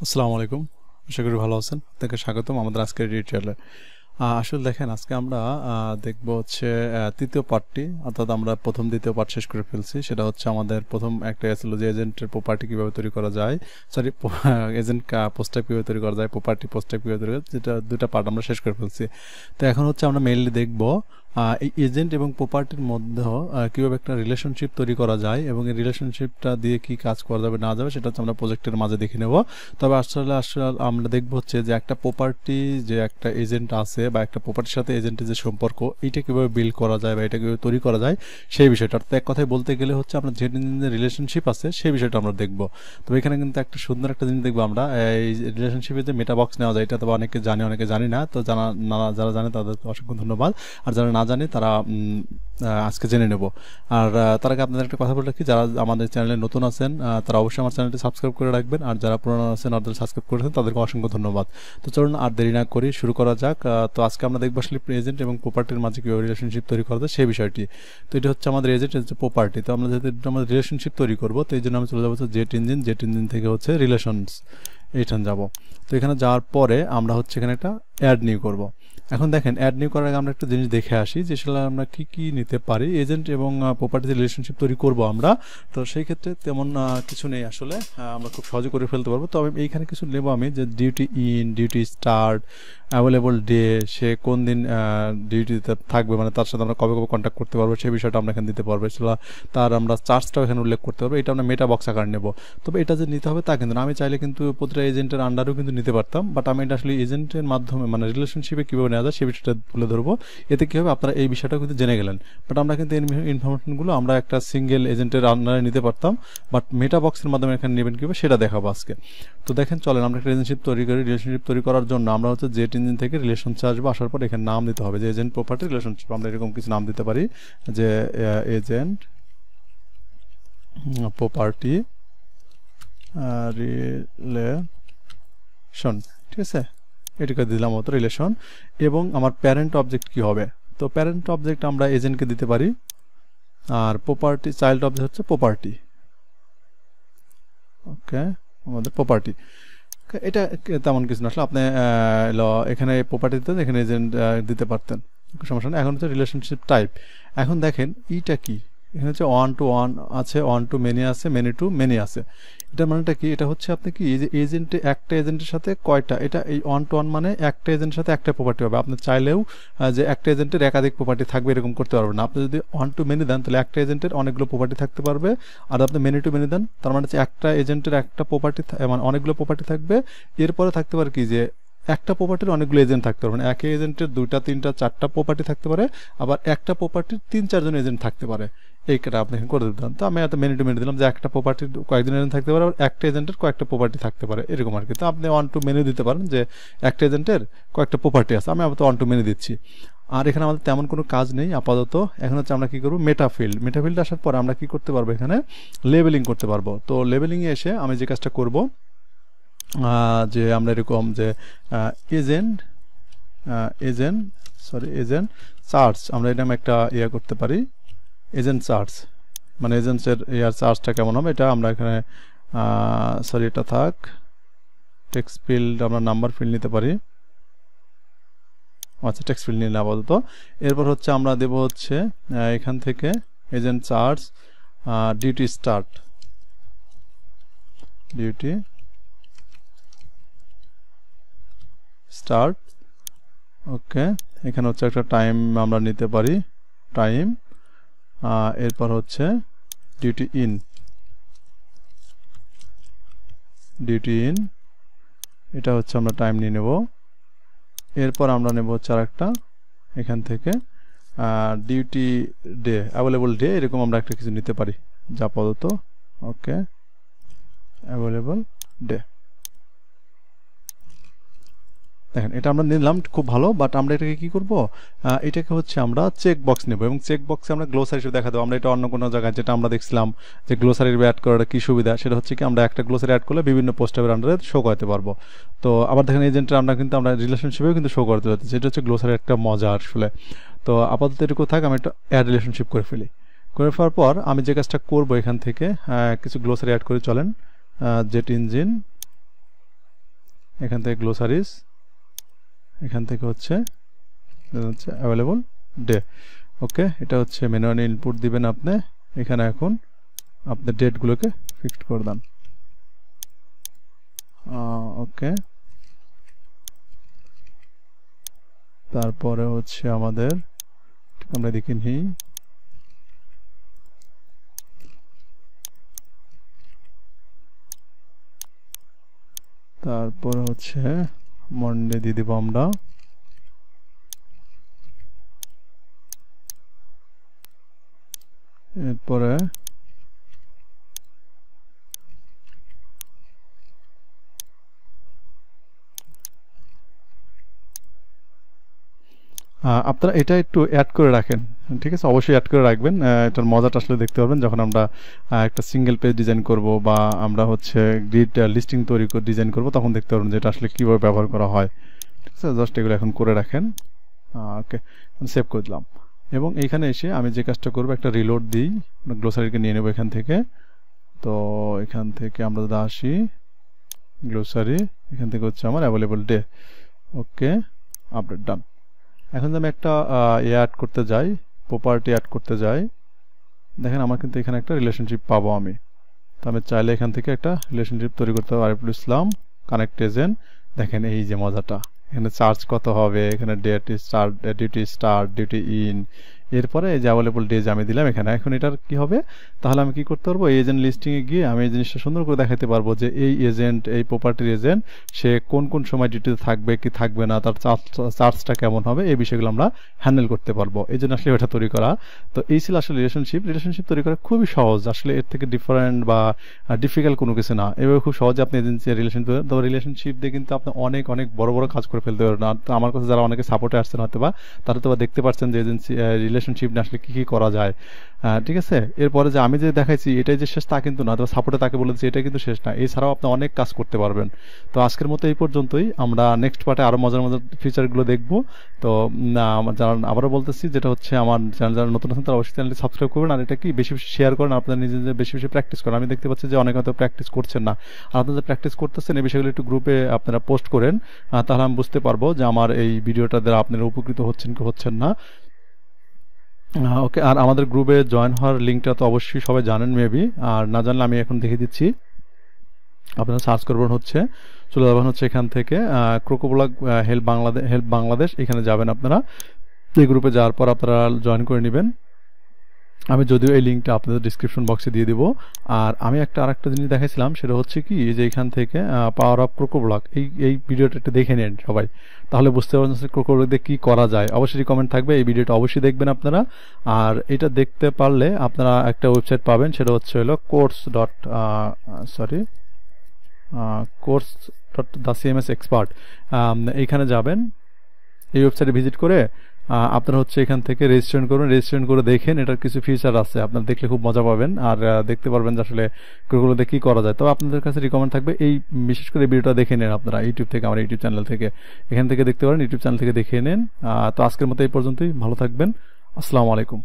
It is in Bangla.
আসসালামু আলাইকুম, আশা করি ভালো আছেন। আপনাকে স্বাগতম আমাদের আজকের টিউটোরিয়ালে। আসলে দেখেন, আজকে আমরা দেখব হচ্ছে তৃতীয় পার্টটি, অর্থাৎ আমরা প্রথম দ্বিতীয় পার্ট শেষ করে ফেলছি। সেটা হচ্ছে আমাদের প্রথম একটা ছিল যে এজেন্টের প্রপার্টি কীভাবে তৈরি করা যায়, সরি এজেন্ট পোস্ট টাইপ কীভাবে তৈরি করা যায়, প্রপার্টি পোস্ট টাইপ কীভাবে তৈরি করা যায়, যেটা দুটা পার্ট আমরা শেষ করে ফেলছি। তো এখন হচ্ছে আমরা মেইনলি দেখব এই এজেন্ট এবং প্রপার্টির মধ্যে কীভাবে একটা রিলেশনশিপ তৈরি করা যায় এবং এই রিলেশনশিপটা দিয়ে কি কাজ করা যাবে না যাবে সেটা হচ্ছে আমরা প্রজেক্টের মাঝে দেখে নেব। তবে আসলে আমরা দেখব হচ্ছে যে একটা প্রপার্টি, যে একটা এজেন্ট আছে বা একটা প্রপার্টির সাথে এজেন্টের যে সম্পর্ক, এইটা কীভাবে বিল্ড করা যায় বা এটা কীভাবে তৈরি করা যায় সেই বিষয়টা। অর্থাৎ এক কথায় বলতে গেলে হচ্ছে আমরা যে রিলেশনশিপ আছে সেই বিষয়টা আমরা দেখব। তবে এখানে কিন্তু একটা সুন্দর একটা জিনিস দেখবো আমরা, এই রিলেশনশিপে যে মেটা বক্স নেওয়া যায় এটা তো অনেকে জানে অনেকে জানি না। তো যারা জানে তাদের অসংখ্য ধন্যবাদ, আর যারা না জানে তারা আজকে জেনে নেব। আর তার আগে আপনাদের একটা কথা বলে রাখি, যারা আমাদের চ্যানেলে নতুন আছেন তারা অবশ্যই আমার চ্যানেলটি সাবস্ক্রাইব করে রাখবেন, আর যারা পুরনো আছেন আর সাবস্ক্রাইব করেছেন তাদেরকে অসংখ্য ধন্যবাদ। তো চলুন আর দেরি না করি শুরু করা যাক। তো আজকে আমরা দেখবো আসলে এজেন্ট এবং প্রপার্টির মাঝে কীভাবে রিলেশনশিপ তৈরি করা যায় সেই বিষয়টি। তো এটা হচ্ছে আমাদের এজেন্ট, হচ্ছে প্রপার্টি। তো আমরা যেহেতু আমাদের রিলেশনশিপ তৈরি করবো, তো এই জন্য আমি চলে যাবো হচ্ছে জেট ইঞ্জিন থেকে হচ্ছে রিলেশনস এইখানে যাব। তো এখানে যাওয়ার পরে আমরা হচ্ছে এখানে একটা অ্যাড নিউ করব। এখন দেখেন, অ্যাড নিউ করার আগে আমরা একটা জিনিস দেখে আসি যে আসলে আমরা কি কি নিতে পারি। এজেন্ট এবং প্রপার্টিতে রিলেশনশিপ তৈরি করব আমরা, তো সেই ক্ষেত্রে তেমন কিছু নেই আসলে, আমরা খুব সহজে করে ফেলতে পারবো। তবে এইখানে কিছু নেব আমি, যে duty in, duty start, available day, সে কোন দিন ডিউটিতে থাকবে, মানে তার সাথে আমরা কবে কবে কন্ট্যাক্ট করতে পারবো সেই বিষয়টা আমরা এখানে দিতে পারবো। সেটা তার আমরা চার্জটাও এখানে উল্লেখ করতে পারবো। এটা আমরা মেটা বক্স আকার নেব। তবে এটা যে নিতে হবে তা কিন্তু না, আমি চাইলে কিন্তু প্রতিটা এজেন্টের আন্ডারেও কিন্তু নিতে পারতাম, বাট আমি এটা আসলে এজেন্টের মাধ্যমে মানে রিলেশনশিপে কীভাবে নেওয়া যায় সেই বিষয়টা তুলে ধরবো। এতে কী হবে, আপনারা এই বিষয়টা কিন্তু জেনে গেলেন। বাট আমরা কিন্তু ইনফরমেশনগুলো আমরা একটা সিঙ্গেল এজেন্টের আন্ডারে নিতে পারতাম, বাট মেটা বক্সের মাধ্যমে এখানে নেবেন কীভাবে সেটা দেখাবো আজকে। তো দেখেন, চলেন আমরা একটা রিলেশনশিপ তৈরি করি। রিলেশনশিপ তৈরি করার জন্য আমরা হচ্ছে জেট ইঞ্জিন থেকে রিলেশনশিপ আসবো। আসার পর এখানে নাম দিতে হবে যে এজেন্ট প্রপার্টি রিলেশনশিপ। আমরা এরকম কিছু নাম দিতে পারি যে এজেন্ট প্রপার্টি রিলেশন, ঠিক আছে, এটাকে দিলাম মতো রিলেশন। এবং আমার প্যারেন্ট অবজেক্ট কি হবে, তো প্যারেন্ট অবজেক্ট আমরা এজেন্টকে দিতে পারি, আর প্রপার্টি চাইল্ড অবজেক্ট হচ্ছে প্রপার্টি। ওকে, আমাদের প্রপার্টি এটা তেমন কিছু না আসলে। আপনি এখানে প্রপার্টি দিতেন, এখানে এজেন্ট দিতে পারতেন, সমস্যা নেই। এখন হচ্ছে রিলেশনশিপ টাইপ। এখন দেখেন এইটা কি, এখানে হচ্ছে ওয়ান টু ওয়ান আছে, ওয়ান টু মেনি আছে, মেনি টু মেনি আছে। এটা মানেটা কি, এটা হচ্ছে আপনি কি এই যে এজেন্টে একটা এজেন্টের সাথে কয়টা, এটা এই ওয়ান টু ওয়ান মানে একটা এজেন্টের সাথে একটা প্রপার্টি হবে। আপনি চাইলেও যে একটা এজেন্টের একাধিক প্রপার্টি থাকবে এরকম করতে পারবেন না। আপনি যদি ওয়ান টু মেনি দেন তাহলে একটা এজেন্টের অনেকগুলো প্রপার্টি থাকতে পারবে, আর আপনি মেনি টু মেনি দেন তার মানে হচ্ছে একটা এজেন্টের একটা প্রপার্টি মানে অনেকগুলো প্রপার্টি থাকবে। এরপরে থাকতে পারে কি যে একটা প্রপার্টির অনেকগুলো এজেন্ট থাকতে পারে, মানে এক এজেন্টের দুইটা তিনটা চারটা প্রপার্টি থাকতে পারে, আবার একটা প্রপার্টির তিন চারজন এজেন্ট থাকতে পারে। এইটা আপনি এখানে করে দিতাম। তো আমি এত মেনি টু মেনি দিলাম যে একটা প্রপার্টির কয়েকজন এজেন্ট থাকতে পারে, আবার একটা এজেন্টের কয়েকটা প্রপার্টি থাকতে পারে, এরকম আর কি। তো আপনি ওয়ান টু মেনি দিতে পারেন যে একটা এজেন্টের কয়েকটা প্রপার্টি আছে, আমি আপাতত ওয়ান টু মেনি দিচ্ছি। আর এখানে আমাদের তেমন কোনো কাজ নেই আপাতত। এখন হচ্ছে আমরা কি করবো, মেটাফিল্ড। মেটাফিল্ড আসার পর আমরা কি করতে পারবো, এখানে লেবেলিং করতে পারবো। তো লেবেলিংয়ে এসে আমি যে কাজটা করব, যে আমরা এরকম যে এজেন্ট চার্জ, আমরা এটা একটা ইয়ে করতে পারি, এজেন্ট চার্জ, মানে এজেন্টসের ইয়ার চার্জটা কেমন হবে এটা আমরা এখানে সরি এটা থাক, টেক্সট ফিল্ড আমরা নাম্বার ফিল্ড নিতে পারি। আচ্ছা, টেক্সট ফিল্ড নিলে আপাতত। এরপর হচ্ছে আমরা দেব হচ্ছে এখান থেকে agent charge duty start, duty start. Okay, এখানে হচ্ছে একটা টাইম আমরা নিতে পারি, টাইম। এরপর হচ্ছে ডিউটি ইন, এটা হচ্ছে আমরা টাইম নিয়ে নেব। এরপর আমরা নেব হচ্ছে আর একটা এখান থেকে ডিউটি ডে, অ্যাভেলেবল ডে, এরকম আমরা একটা কিছু নিতে পারি যা আপাতত। ওকে, অ্যাভেলেবল ডে, দেখেন এটা আমরা নিলাম, খুব ভালো। বাট আমরা এটাকে কি করব, এটাকে হচ্ছে আমরা চেক বক্স নেব, এবং চেক বক্সে আমরা গ্লোসারি হিসেবে দেখা দেবো। আমরা এটা অন্য কোনো জায়গায় যেটা আমরা দেখছিলাম যে গ্লোসারি অ্যাড করার কি সুবিধা, সেটা হচ্ছে কি আমরা একটা গ্লোসারি অ্যাড করলে বিভিন্ন পোস্ট টাইপের আন্ডারে শো করতে পারবো। তো আবার দেখেন এজেন্টের আমরা কিন্তু আমরা রিলেশনশিপেও কিন্তু শো করতে পারছি, সেটা হচ্ছে গ্লোসারি একটা মজা আসলে। তো আপাতত এটুকু থাক, আমি একটা অ্যাড রিলেশনশিপ করে ফেলি। করে ফেলার পর আমি যে কাজটা করবো, এখান থেকে কিছু গ্লোসারি অ্যাড করে চলেন, জেট ইঞ্জিন এখান থেকে গ্লোসারিজ, এখান থেকে হচ্ছে অ্যাভেলেবল ডে। ওকে, এটা হচ্ছে ম্যানুয়াল ইনপুট দিবেন আপনি। এখানে এখন আপনি ডেটগুলোকে ফিক্সড করে দেন। ওকে, তারপরে হচ্ছে আমাদের আমরা দেখে নিই তারপরে হচ্ছে মন্ডে দিয়ে দিব আমরা। এরপরে আপনারা এটা একটু অ্যাড করে রাখেন, ঠিক আছে? অবশ্যই অ্যাড করে রাখবেন। এটার মজাটা আসলে দেখতে পারবেন যখন আমরা একটা সিঙ্গেল পেজ ডিজাইন করব বা আমরা হচ্ছে গ্রিড লিস্টিং তৈরি করে ডিজাইন করব, তখন দেখতে পারবেন যে এটা আসলে কীভাবে ব্যবহার করা হয়, ঠিক আছে? জাস্ট এগুলো এখন করে রাখেন। ওকে, সেভ করে দিলাম। এবং এইখানে এসে আমি যে কাজটা করবো, একটা রিলোড দিই, গ্লোসারিকে নিয়ে নেব এখান থেকে। তো এখান থেকে আমরা যদি আসি গ্লোসারি, এখান থেকে হচ্ছে আমার অ্যাভেলেবল ডে। ওকে, আপডেট ডান। এখন যদি আমি একটা অ্যাড করতে যাই, প্রপার্টি অ্যাড করতে যাই, দেখেন আমার কিন্তু এখানে একটা রিলেশনশিপ পাবো আমি। তো আমি চাইলে এখান থেকে একটা রিলেশনশিপ তৈরি করতে পারবো। আরিফুল ইসলাম কানেক্ট এজেন্ট, দেখেন এই যে মজাটা, এখানে চার্জ কত হবে, এখানে ডেট স্টার্ট, ডিউটি ইন, এরপরে এই যে অ্যাভেলেবল ডেজ আমি দিলাম এখানে। এখন এটার কি হবে, তাহলে আমি কি করতে পারবো, এজেন্ট লিস্টিংয়ে গিয়ে আমি এই জিনিসটা সুন্দর করে দেখাতে পারবো যে এই এজেন্ট, এই প্রপার্টির এজেন্ট, সে কোন কোন সময় ডিউটিতে থাকবে কি থাকবে না, তার চার্জটা কেমন হবে, এই বিষয়গুলো আমরা হ্যান্ডেল করতে পারবো। এই জন্য আসলে এটা তৈরি করা। তো এই ছিল আসলে রিলেশনশিপ তৈরি করা খুবই সহজ, আসলে এর থেকে ডিফারেন্ট বা ডিফিকাল্ট কোনো কিছু না। এভাবে খুব সহজে আপনি এজেন্সি রিলেশনশিপ দিয়ে কিন্তু আপনি অনেক অনেক বড় বড় কাজ করে ফেলতে পারবেন। তো আমার কাছে যারা অনেকে সাপোর্টে আসছেন হয়তো বা, তারা তো দেখতে পাচ্ছেন যে এজেন্সি রিলেশনশিপ নিয়ে আসলে কি করা যায়, ঠিক আছে? এরপরে যে আমি যে দেখাইছি এটাই যে শেষ তা কিন্তু না, তবে সাপোর্টে তাকে বলেছি এটা কিন্তু শেষ না, এছাড়াও আপনি অনেক কাজ করতে পারবেন। তো আজকের মতো এই পর্যন্তই, আমরা নেক্সট পার্টে আরো মজার মজার ফিচারগুলো দেখবো। তো যারা আবারও বলতেছি, যেটা হচ্ছে আমার চ্যানেল যারা নতুন আছেন তারা অবশ্যই চ্যানেলটি সাবস্ক্রাইব করবেন, আর এটা কি বেশি বেশি শেয়ার করেন, আপনারা নিজে নিজে বেশি বেশি প্র্যাকটিস করেন। আমি দেখতে পাচ্ছি যে অনেকে হয়তো প্র্যাকটিস করছেন না, আর আপনারা যে প্র্যাকটিস করতেছেন এই বিষয়গুলো একটু গ্রুপে আপনারা পোস্ট করেন, তাহলে আমি বুঝতে পারবো যে আমার এই ভিডিওটা দ্বারা আপনারা উপকৃত হচ্ছেন কি হচ্ছেন না। ওকে, আর আমাদের গ্রুপে জয়েন হওয়ার লিঙ্কটা তো অবশ্যই সবাই জানেন মেবি, আর না জানলে আমি এখন দেখিয়ে দিচ্ছি। আপনারা সার্চ করবেন হচ্ছে, চলে যাবেন হচ্ছে এখান থেকে ক্রোকোব্লক হেল্প বাংলাদেশ, এখানে যাবেন আপনারা। এই গ্রুপে যাওয়ার পর আপনারা জয়েন করে নেবেন। আমি যদিও এই লিঙ্কটা আপনাদের ডিসক্রিপশন বক্সে দিয়ে দিব। আর আমি আরেকটা জিনিস দেখাইছিলাম, সেটা হচ্ছে কি যে এখান থেকে পাওয়ার অফ ক্রোকোব্লক, এই ভিডিওটা একটু দেখে নিন সবাই, তাহলে বুঝতে পারবেন যে ক্রোকোব্লক দিয়ে কী করা যায়। অবশ্যই কমেন্ট থাকবে, এই ভিডিওটা অবশ্যই দেখবেন আপনারা। আর এটা দেখতে পারলে আপনারা একটা ওয়েবসাইট পাবেন, সেটা হচ্ছে হলো course.𝗙𝗶𝗵𝘁। এইখানে যাবেন, এই ওয়েবসাইটে ভিজিট করে আপনারা হচ্ছে এখান থেকে রেজিস্ট্রেশন করবেন। রেজিস্ট্রেশন করে দেখেন, এটার কিছু ফিচার আছে, আপনারা দেখলে খুব মজা পাবেন আর দেখতে পারবেন যে আসলে ক্রোকোব্লকে কি করা যায়। তবে আপনাদের কাছে রিকমেন্ড থাকবে এই বিশেষ করে ভিডিওটা দেখে নেন আপনারা ইউটিউব থেকে, আমার ইউটিউব চ্যানেল থেকে, এখান থেকে দেখতে পারেন, ইউটিউব চ্যানেল থেকে দেখে নেন। তো আজকের মতো এই পর্যন্তই, ভালো থাকবেন, আসসালামু আলাইকুম।